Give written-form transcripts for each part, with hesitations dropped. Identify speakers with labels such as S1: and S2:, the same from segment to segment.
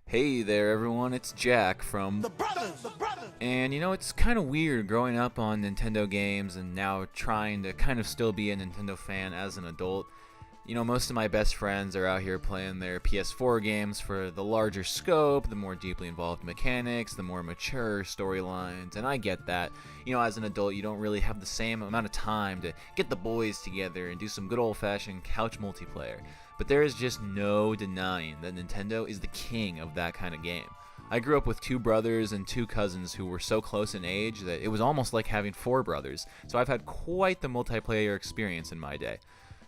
S1: Hey there everyone, it's Jack from
S2: The Brothers!
S1: And it's kind of weird growing up on Nintendo games and now trying to kind of still be a Nintendo fan as an adult. Most of my best friends are out here playing their PS4 games for the larger scope, the more deeply involved mechanics, the more mature storylines, and I get that. As an adult, you don't really have the same amount of time to get the boys together and do some good old-fashioned couch multiplayer. But there is just no denying that Nintendo is the king of that kind of game. I grew up with two brothers and two cousins who were so close in age that it was almost like having four brothers, so I've had quite the multiplayer experience in my day.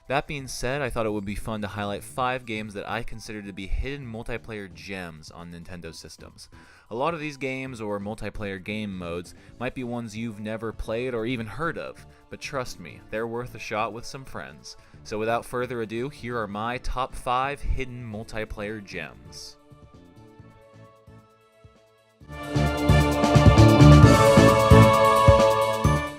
S1: That being said, I thought it would be fun to highlight 5 games that I consider to be hidden multiplayer gems on Nintendo systems. A lot of these games or multiplayer game modes might be ones you've never played or even heard of, but trust me, they're worth a shot with some friends. So without further ado, here are my top 5 hidden multiplayer gems.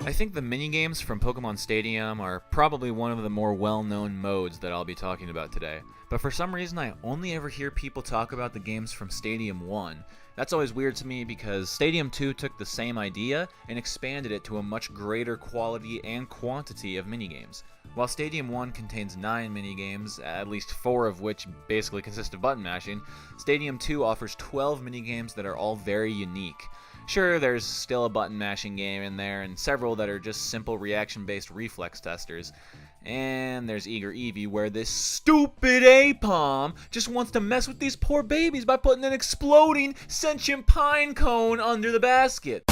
S1: I think the minigames from Pokemon Stadium are probably one of the more well-known modes that I'll be talking about today, but for some reason I only ever hear people talk about the games from Stadium 1. That's always weird to me because Stadium 2 took the same idea and expanded it to a much greater quality and quantity of minigames. While Stadium 1 contains 9 minigames, at least 4 of which basically consist of button mashing, Stadium 2 offers 12 minigames that are all very unique. Sure, there's still a button mashing game in there, and several that are just simple reaction-based reflex testers. And there's Eager Eevee, where this stupid Apom just wants to mess with these poor babies by putting an exploding sentient pine cone under the basket.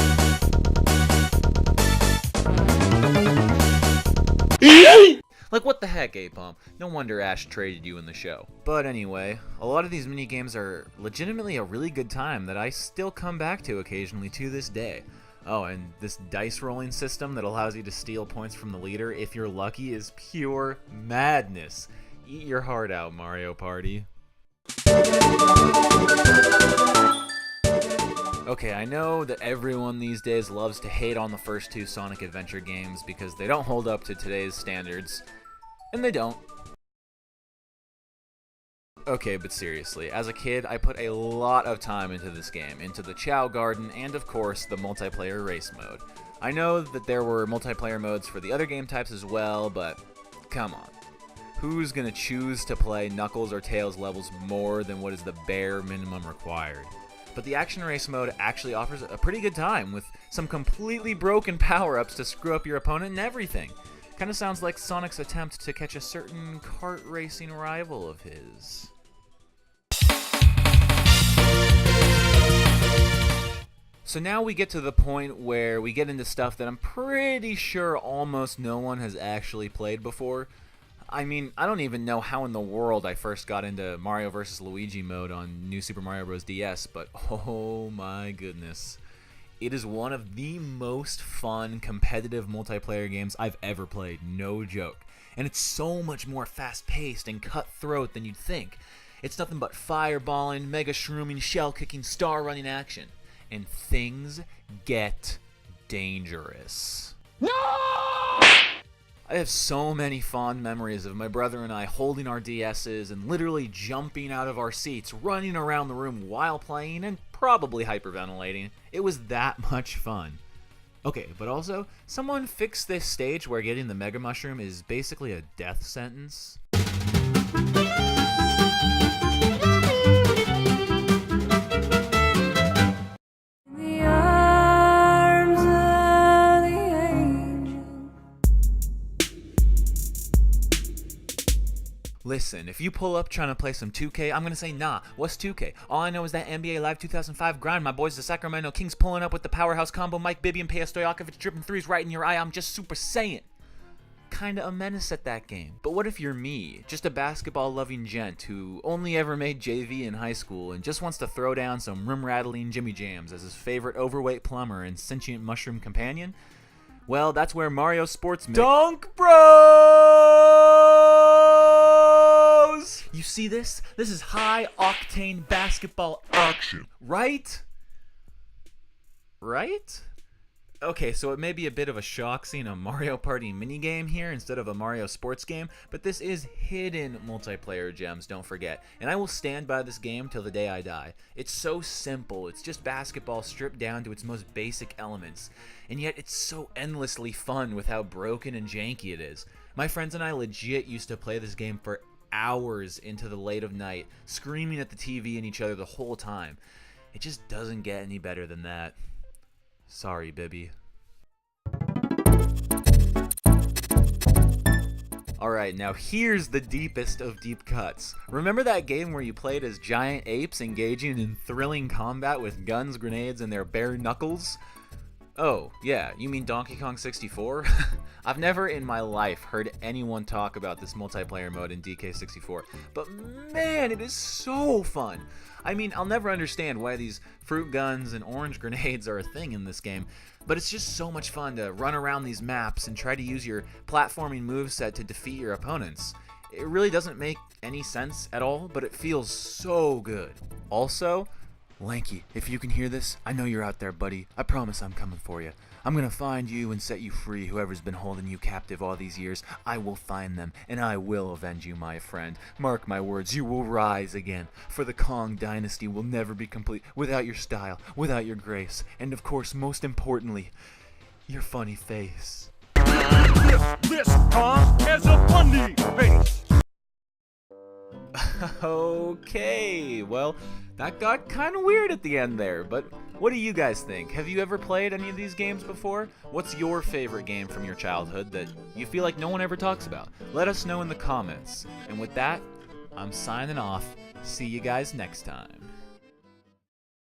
S1: Like, what the heck, Apom? No wonder Ash traded you in the show. But anyway, a lot of these minigames are legitimately a really good time that I still come back to occasionally to this day. Oh, and this dice rolling system that allows you to steal points from the leader if you're lucky is pure madness. Eat your heart out, Mario Party. Okay, I know that everyone these days loves to hate on the first 2 Sonic Adventure games because they don't hold up to today's standards. And they don't. Okay, but seriously, as a kid, I put a lot of time into this game, into the Chow Garden, and of course, the multiplayer race mode. I know that there were multiplayer modes for the other game types as well, but come on. Who's gonna choose to play Knuckles or Tails levels more than what is the bare minimum required? But the action race mode actually offers a pretty good time, with some completely broken power-ups to screw up your opponent and everything. Kinda sounds like Sonic's attempt to catch a certain kart racing rival of his. So now we get to the point where we get into stuff that I'm pretty sure almost no one has actually played before. I mean, I don't even know how in the world I first got into Mario vs. Luigi mode on New Super Mario Bros. DS, but oh my goodness. It is one of the most fun competitive multiplayer games I've ever played, no joke. And it's so much more fast-paced and cutthroat than you'd think. It's nothing but fireballing, mega shrooming, shell-kicking, star-running action. And things get dangerous. No! I have so many fond memories of my brother and I holding our DS's and literally jumping out of our seats, running around the room while playing, and probably hyperventilating. It was that much fun. Okay, but also, someone fixed this stage where getting the Mega Mushroom is basically a death sentence. Listen, if you pull up trying to play some 2K, I'm gonna say nah. What's 2K? All I know is that NBA Live 2005 grind. My boys, the Sacramento Kings, pulling up with the powerhouse combo. Mike Bibby and Peja Stojakovic dripping threes right in your eye. I'm just Super Saiyan. Kinda a menace at that game. But what if you're me, just a basketball-loving gent who only ever made JV in high school and just wants to throw down some rim-rattling Jimmy Jams as his favorite overweight plumber and sentient mushroom companion? Well, that's where Mario Sports Dunk Bros! You see this? This is high-octane basketball action, right? Right? Okay, so it may be a bit of a shock seeing a Mario Party minigame here instead of a Mario sports game, but this is hidden multiplayer gems, don't forget. And I will stand by this game till the day I die. It's so simple, it's just basketball stripped down to its most basic elements. And yet it's so endlessly fun with how broken and janky it is. My friends and I legit used to play this game for hours into the late of night, screaming at the TV and each other the whole time. It just doesn't get any better than that. Sorry, Bibby. Alright, now here's the deepest of deep cuts. Remember that game where you played as giant apes engaging in thrilling combat with guns, grenades, and their bare knuckles? Oh, yeah, you mean Donkey Kong 64? I've never in my life heard anyone talk about this multiplayer mode in DK64, but man, it is so fun! I mean, I'll never understand why these fruit guns and orange grenades are a thing in this game, but it's just so much fun to run around these maps and try to use your platforming moveset to defeat your opponents. It really doesn't make any sense at all, but it feels so good. Also, Lanky, if you can hear this, I know you're out there, buddy. I promise I'm coming for you. I'm gonna find you and set you free, whoever's been holding you captive all these years. I will find them, and I will avenge you, my friend. Mark my words, you will rise again. For the Kong dynasty will never be complete without your style, without your grace, and of course, most importantly, your funny face.
S2: This Kong has a funny face!
S1: Okay, well, that got kind of weird at the end there, but what do you guys think? Have you ever played any of these games before? What's your favorite game from your childhood that you feel like no one ever talks about? Let us know in the comments. And with that, I'm signing off. See you guys next time.